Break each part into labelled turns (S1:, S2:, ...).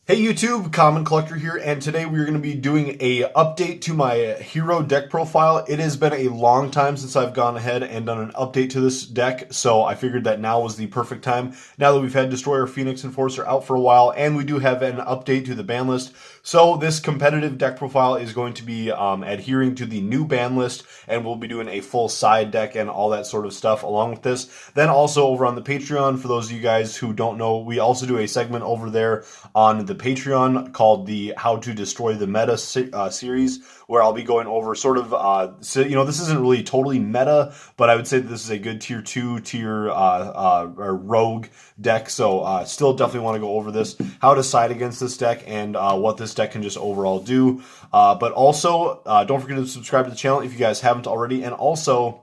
S1: Hey YouTube, Common Collector here, and today we're going to be doing a update to my hero deck profile. It has been a long time since I've gone ahead and done an update to this deck, so I figured that now was the perfect time. Now that we've had Destroyer, Phoenix, Enforcer out for a while, and we do have an update to the ban list, so this competitive deck profile is going to be adhering to the new ban list, and we'll be doing a full side deck and all that sort of stuff along with this. Then also over on the Patreon, for those of you guys who don't know, we also do a segment over there on the Patreon called the How to Destroy the Meta series, where I'll be going over sort of, this isn't really totally meta, but I would say that this is a good tier 2, or rogue deck, so still definitely want to go over this, how to side against this deck, and what this deck can just overall do. But also, don't forget to subscribe to the channel if you guys haven't already, and also,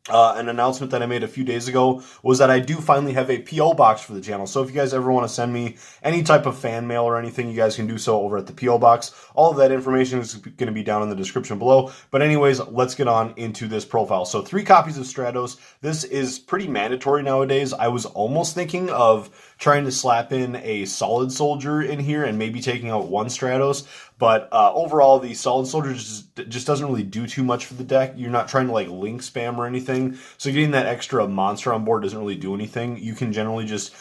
S1: an announcement that I made a few days ago was that I do finally have a P.O. box for the channel. So if you guys ever want to send me any type of fan mail or anything, you guys can do so over at the P.O. box. All of that information is going to be down in the description below. But anyways, let's get on into this profile. So 3 copies of Stratos. This is pretty mandatory nowadays. I was almost thinking of trying to slap in a Solid Soldier in here and maybe taking out 1 Stratos. But overall, the Solid Soldier just doesn't really do too much for the deck. You're not trying to like link spam or anything. So getting that extra monster on board doesn't really do anything. You can generally just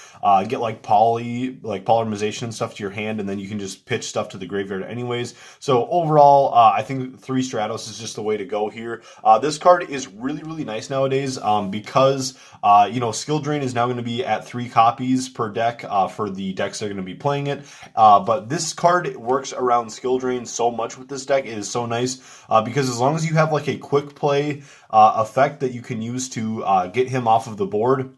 S1: get like polymerization and stuff to your hand, and then you can just pitch stuff to the graveyard anyways. So overall, I think 3 Stratos is just the way to go here. This card is really, really nice nowadays because, Skill Drain is now going to be at 3 copies per deck for the decks that are going to be playing it. But this card works around Skill Drain so much with this deck. It is so nice because as long as you have like a quick play effect that you can use to get him off of the board,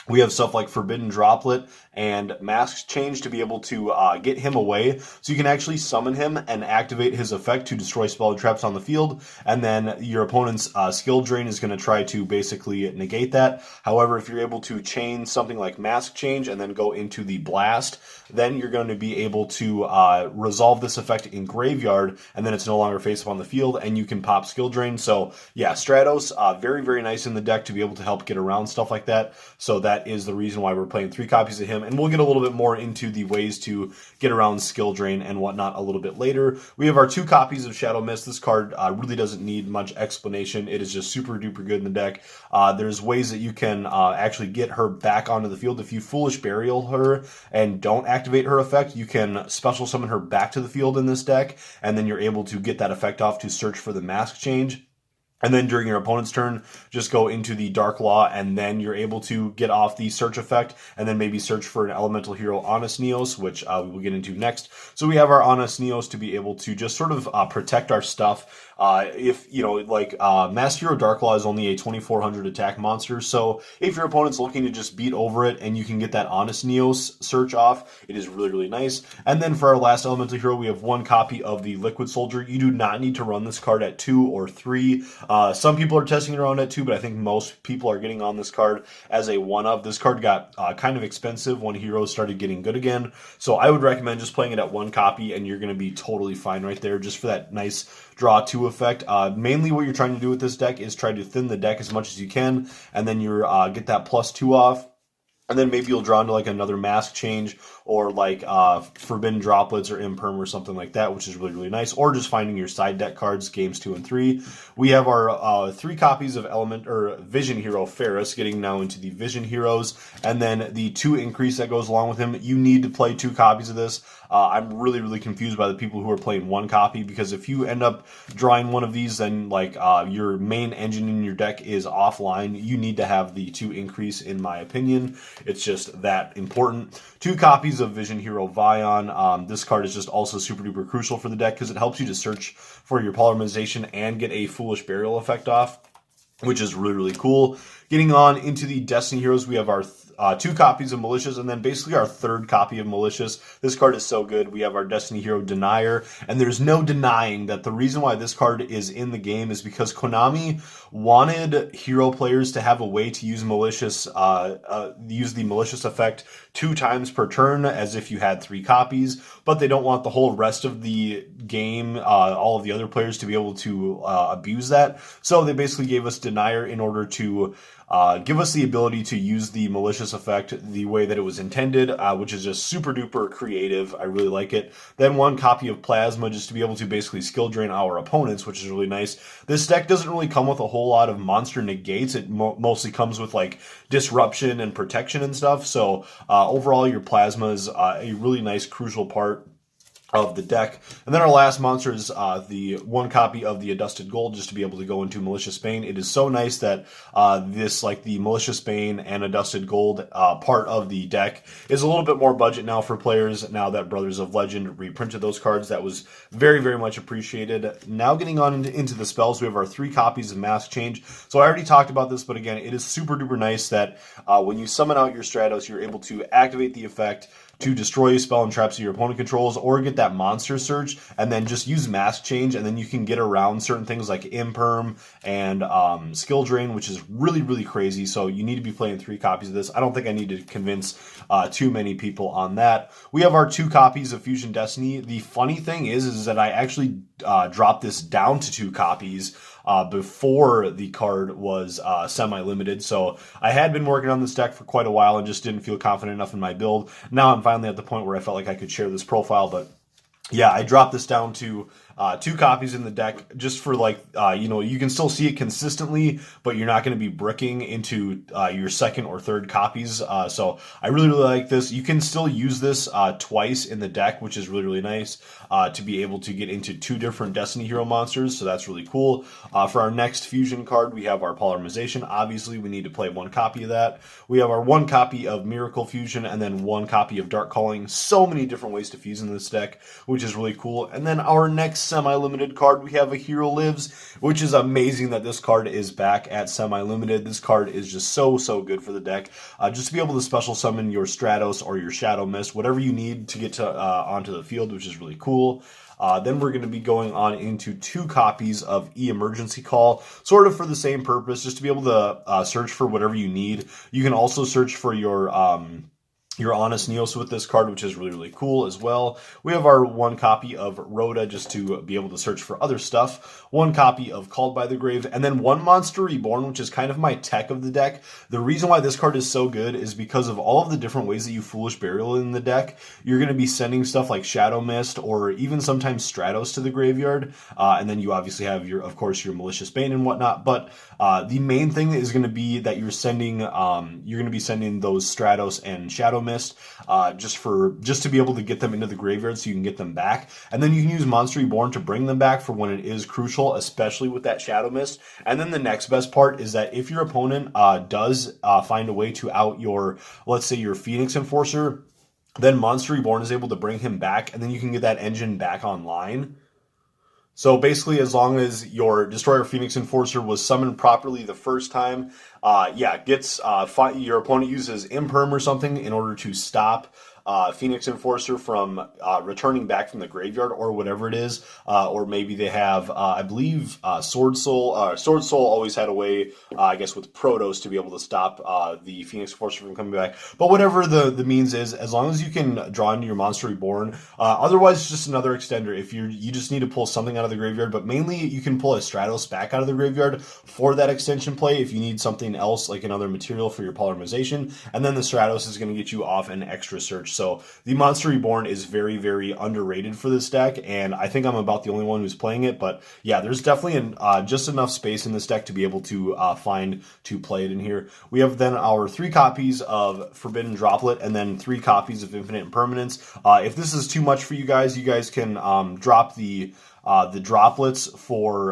S1: we have stuff like Forbidden Droplet and Mask Change to be able to get him away. So you can actually summon him and activate his effect to destroy spell traps on the field. And then your opponent's Skill Drain is going to try to basically negate that. However, if you're able to chain something like Mask Change and then go into the Blast, then you're going to be able to resolve this effect in Graveyard, and then it's no longer face up on the field, and you can pop Skill Drain. So yeah, Stratos, very, very nice in the deck to be able to help get around stuff like that. So that is the reason why we're playing 3 copies of him, and we'll get a little bit more into the ways to get around Skill Drain and whatnot a little bit later. We have our 2 copies of Shadow Mist. This card really doesn't need much explanation. It is just super duper good in the deck. There's ways that you can actually get her back onto the field. If you Foolish Burial her and don't activate her effect, you can special summon her back to the field in this deck, and then you're able to get that effect off to search for the Mask Change. And then during your opponent's turn, just go into the Dark Law, and then you're able to get off the search effect, and then maybe search for an elemental hero, Honest Neos, which we will get into next. So we have our Honest Neos to be able to just sort of protect our stuff. Masked Hero Dark Law is only a 2400 attack monster, so if your opponent's looking to just beat over it and you can get that Honest Neos search off, it is really, really nice. And then for our last elemental hero, we have 1 copy of the Liquid Soldier. You do not need to run this card at 2 or 3. Some people are testing it around at 2, but I think most people are getting on this card as a 1-of. This card got kind of expensive when heroes started getting good again, so I would recommend just playing it at 1 copy, and you're going to be totally fine right there, just for that nice draw 2 effect. Mainly what you're trying to do with this deck is try to thin the deck as much as you can, and then you get that +2 off. And then maybe you'll draw into like another Mask Change or like Forbidden Droplets or Imperm or something like that, which is really, really nice. Or just finding your side deck cards, games 2 and 3. We have our 3 copies of Vision Hero Ferris, getting now into the Vision Heroes, and then the 2 increase that goes along with him. You need to play 2 copies of this. I'm really, really confused by the people who are playing 1 copy, because if you end up drawing one of these, then like your main engine in your deck is offline. You need to have the 2 increase, in my opinion. It's just that important. 2 copies of Vision Hero Vion. This card is just also super duper crucial for the deck because it helps you to search for your polymerization and get a Foolish Burial effect off, which is really, really cool. Getting on into the Destiny Heroes, we have our 2 copies of Malicious, and then basically our 3rd copy of Malicious. This card is so good. We have our Destiny Hero Denier, and there's no denying that the reason why this card is in the game is because Konami wanted hero players to have a way to use use the Malicious effect 2 times per turn, as if you had 3 copies, but they don't want the whole rest of the game, all of the other players, to be able to abuse that. So they basically gave us Denier in order to give us the ability to use the malicious effect the way that it was intended, which is just super duper creative. I really like it. Then 1 copy of Plasma, just to be able to basically skill drain our opponents, which is really nice. This deck doesn't really come with a whole lot of monster negates. It mostly comes with like disruption and protection and stuff. So overall, your Plasma is a really nice, crucial part of the deck. And then our last monster is the 1 copy of the Adusted Gold, just to be able to go into Malicious Bane. It is so nice that this, like the Malicious Bane and Adusted Gold part of the deck is a little bit more budget now for players, now that Brothers of Legend reprinted those cards. That was very, very much appreciated. Now getting on into the spells, we have our 3 copies of Mask Change. So I already talked about this, but again, it is super duper nice that when you summon out your Stratos, you're able to activate the effect to destroy a spell and traps that your opponent controls, or get that monster surge, and then just use Mask Change, and then you can get around certain things like Imperm and Skill Drain, which is really, really crazy. So you need to be playing 3 copies of this. I don't think I need to convince too many people on that. We have our 2 copies of Fusion Destiny. The funny thing is that I actually dropped this down to 2 copies before the card was semi-limited. So I had been working on this deck for quite a while and just didn't feel confident enough in my build. Now I'm finally at the point where I felt like I could share this profile, but yeah, I dropped this down to 2 copies in the deck just for like, you can still see it consistently, but you're not going to be bricking into your 2nd or 3rd copies. So I really, really like this. You can still use this twice in the deck, which is really, really nice to be able to get into 2 different Destiny Hero monsters. So that's really cool. For our next fusion card, we have our Polymerization. Obviously, we need to play 1 copy of that. We have our 1 copy of Miracle Fusion and then 1 copy of Dark Calling. So many different ways to fuse in this deck, which is really cool. And then our next semi-limited card, we have a Hero Lives, which is amazing that this card is back at semi-limited. This card is just so, so good for the deck. Just to be able to special summon your Stratos or your Shadow Mist, whatever you need to get to onto the field, which is really cool. Then we're going to be going on into 2 copies of E-Emergency Call, sort of for the same purpose, just to be able to search for whatever you need. You can also search for your Honest Neos with this card, which is really, really cool as well. We have our 1 copy of Rhoda, just to be able to search for other stuff. 1 copy of Called by the Grave, and then 1 Monster Reborn, which is kind of my tech of the deck. The reason why this card is so good is because of all of the different ways that you Foolish Burial in the deck. You're going to be sending stuff like Shadow Mist, or even sometimes Stratos to the graveyard, and then you obviously have of course, your Malicious Bane and whatnot. But the main thing is going to be that you're sending, those Stratos and Shadow Mist, just to be able to get them into the graveyard so you can get them back. And then you can use Monster Reborn to bring them back for when it is crucial, especially with that Shadow Mist. And then the next best part is that if your opponent does find a way to out your, let's say, your Phoenix Enforcer, then Monster Reborn is able to bring him back, and then you can get that engine back online. So basically, as long as your Destroyer Phoenix Enforcer was summoned properly the first time, your opponent uses Imperm or something in order to stop Phoenix Enforcer from returning back from the graveyard or whatever it is, or maybe they have, I believe, Sword Soul. Sword Soul always had a way, I guess, with Protos to be able to stop the Phoenix Enforcer from coming back. But whatever the means is, as long as you can draw into your Monster Reborn, otherwise it's just another extender. If you just need to pull something out of the graveyard, but mainly you can pull a Stratos back out of the graveyard for that extension play if you need something else, like another material for your Polymerization, and then the Stratos is going to get you off an extra search. So the Monster Reborn is very, very underrated for this deck, and I think I'm about the only one who's playing it. But yeah, there's definitely just enough space in this deck to be able to find to play it in here. We have then our 3 copies of Forbidden Droplet, and then 3 copies of Infinite Impermanence. If this is too much for you guys can drop the droplets for,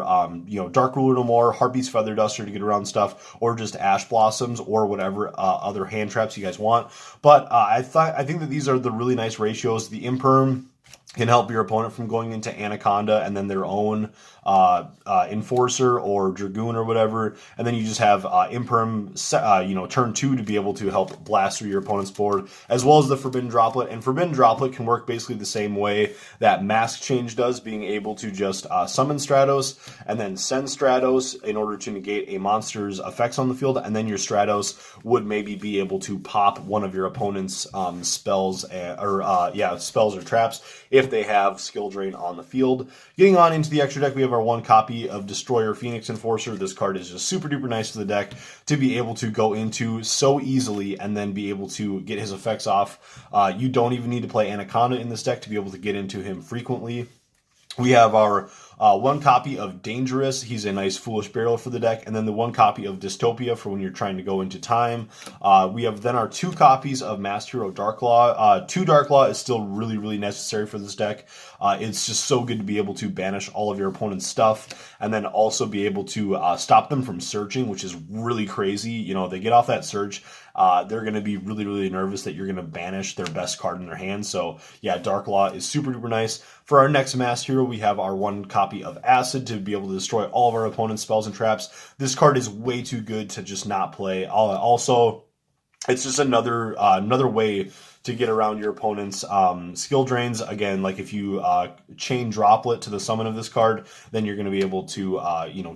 S1: Dark Ruler No More, Harpy's Feather Duster to get around stuff, or just Ash Blossoms, or whatever other hand traps you guys want. But I think that these are the really nice ratios. The Imperm can help your opponent from going into Anaconda and then their own Enforcer or Dragoon or whatever, and then you just have Imperm, turn 2 to be able to help blast through your opponent's board, as well as the Forbidden Droplet. And Forbidden Droplet can work basically the same way that Mask Change does, being able to just summon Stratos and then send Stratos in order to negate a monster's effects on the field, and then your Stratos would maybe be able to pop one of your opponent's spells or traps. if they have skill drain on the field. Getting on into the extra deck, we have our 1 copy of Destroyer Phoenix Enforcer. This card is just super duper nice to the deck to be able to go into so easily and then be able to get his effects off. You don't even need to play Anaconda in this deck to be able to get into him frequently. We have our 1 copy of Dangerous. He's a nice Foolish Burial for the deck. And then the 1 copy of Dystopia for when you're trying to go into time. We have then our 2 copies of Masked Hero Darklaw. 2 Darklaw is still really, really necessary for this deck. It's just so good to be able to banish all of your opponent's stuff and then also be able to stop them from searching, which is really crazy. You know, they get off that search, they're going to be really, really nervous that you're going to banish their best card in their hand. So yeah, Darklaw is super duper nice. For our next Masked Hero, we have our 1 copy of Acid to be able to destroy all of our opponent's spells and traps. This card is way too good to just not play. Also, it's just another way to get around your opponent's skill drains. Again, like if you chain Droplet to the summon of this card, then you're going to be able to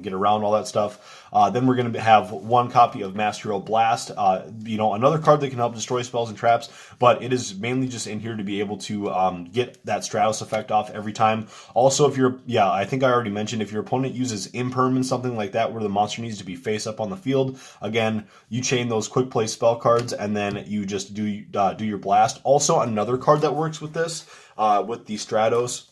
S1: get around all that stuff. Then we're going to have 1 copy of Masked Hero Blast. Another card that can help destroy spells and traps, but it is mainly just in here to be able to get that Stratos effect off every time. Also, I think I already mentioned, if your opponent uses Imperm and something like that where the monster needs to be face up on the field, again, you chain those quick play spell cards and then you just do your blast. Also, another card that works with this, with the Stratos,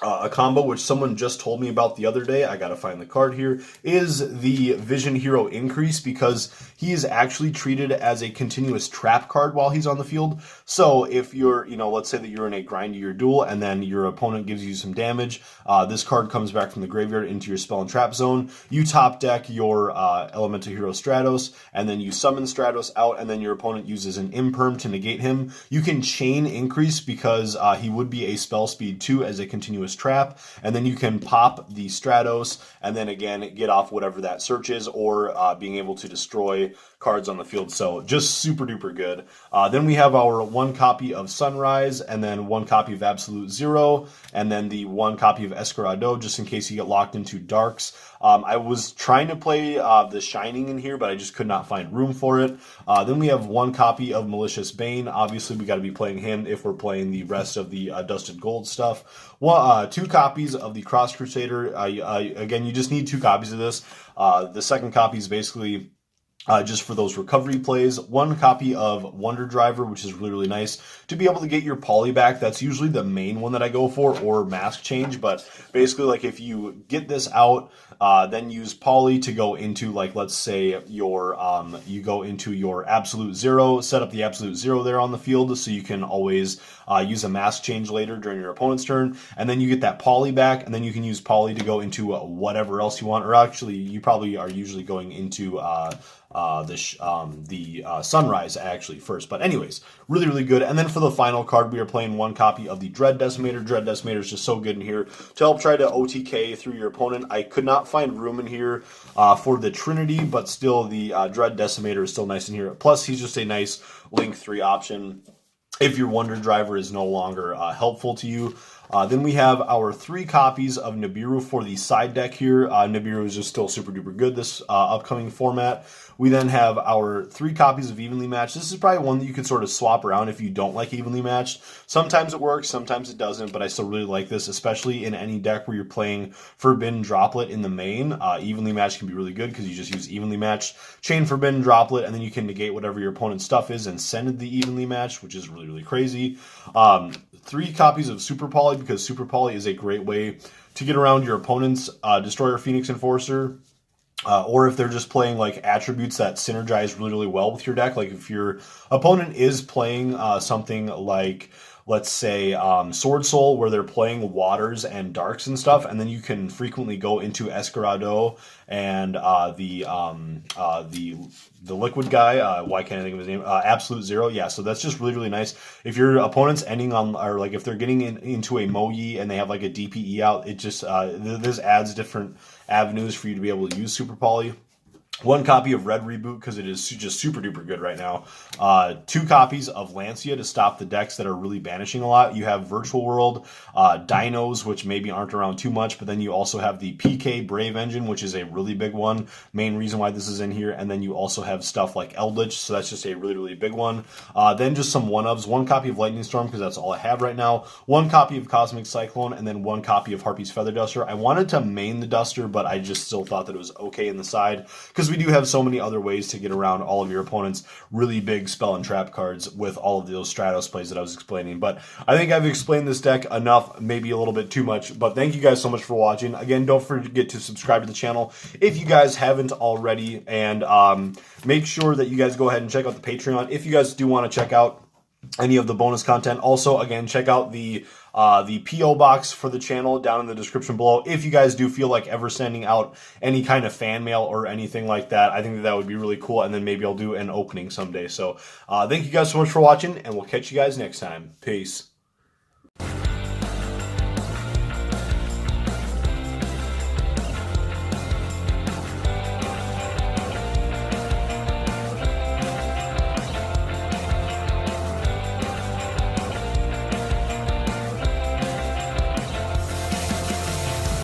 S1: a combo which someone just told me about the other day, I gotta find the card here, is the Vision Hero Increase, because he is actually treated as a continuous trap card while he's on the field. So if you're, let's say that you're in a grind your duel and then your opponent gives you some damage, this card comes back from the graveyard into your spell and trap zone. You top deck your Elemental Hero Stratos, and then you summon Stratos out, and then your opponent uses an Imperm to negate him. You can chain Increase because he would be a spell speed 2 as a continuous trap, and then you can pop the Stratos and then again get off whatever that search is, or being able to destroy cards on the field. So just super duper good. Then we have our 1 copy of Sunrise, and then 1 copy of Absolute Zero, and then the 1 copy of Escarado, just in case you get locked into Darks. I was trying to play the Shining in here, but I just could not find room for it. Then we have 1 copy of Malicious Bane. Obviously, we got to be playing him if we're playing the rest of the Dusted Gold stuff. 2 copies of the Cross Crusader. Again, you just need 2 copies of this. The second copy is basically just for those recovery plays. 1 copy of Wonder Driver, which is really, really nice to be able to get your poly back. That's usually the main one that I go for, or Mask Change. But basically, like if you get this out, then use poly to go into, like, let's say your you go into your Absolute Zero, set up the Absolute Zero there on the field, so you can always use a Mask Change later during your opponent's turn, and then you get that poly back, and then you can use poly to go into whatever else you want. Or actually, you probably are usually going into Sunrise actually first. But anyways, really, really good. And then for the final card, we are playing 1 copy of the Dread Decimator. Dread Decimator is just so good in here to help try to OTK through your opponent. I could not find room in here for the Trinity, but still the Dread Decimator is still nice in here. Plus, he's just a nice Link 3 option if your Wonder Driver is no longer helpful to you. Then we have our 3 copies of Nibiru for the side deck here. Nibiru is just still super duper good this upcoming format. We then have our 3 copies of Evenly Matched. This is probably one that you could sort of swap around if you don't like Evenly Matched. Sometimes it works, sometimes it doesn't, but I still really like this, especially in any deck where you're playing Forbidden Droplet in the main. Evenly Matched can be really good because you just use Evenly Matched, chain Forbidden Droplet, and then you can negate whatever your opponent's stuff is and send the Evenly Matched, which is really, really crazy. 3 copies of Super Poly, because Super Poly is a great way to get around your opponent's Destroyer Phoenix Enforcer. Or if they're just playing like attributes that synergize really, really well with your deck. Like if your opponent is playing something like, let's say, Sword Soul, where they're playing Waters and Darks and stuff, and then you can frequently go into Escarado and the liquid guy, why can't I think of his name? Absolute Zero. Yeah, so that's just really, really nice. If your opponent's ending on, or like if they're getting into a Moyi and they have like a DPE out, it just, this adds different avenues for you to be able to use Super Poly. 1 copy of Red Reboot because it is just super duper good right now. 2 copies of Lancia to stop the decks that are really banishing a lot. You have Virtual World, Dinos, which maybe aren't around too much, but then you also have the PK Brave Engine, which is a really big one. Main reason why this is in here. And then you also have stuff like Eldritch, so that's just a really, really big one. Then just some 1-ofs. 1 copy of Lightning Storm because that's all I have right now. 1 copy of Cosmic Cyclone, and then 1 copy of Harpy's Feather Duster. I wanted to main the Duster, but I just still thought that it was okay in the side because we do have so many other ways to get around all of your opponent's really big spell and trap cards with all of those Stratos plays that I was explaining. But I think I've explained this deck enough, maybe a little bit too much, but thank you guys so much for watching. Again, don't forget to subscribe to the channel if you guys haven't already, and make sure that you guys go ahead and check out the Patreon if you guys do want to check out any of the bonus content. Also, again, check out the P.O. box for the channel down in the description below. If you guys do feel like ever sending out any kind of fan mail or anything like that, I think that would be really cool, and then maybe I'll do an opening someday. So thank you guys so much for watching, and we'll catch you guys next time. Peace.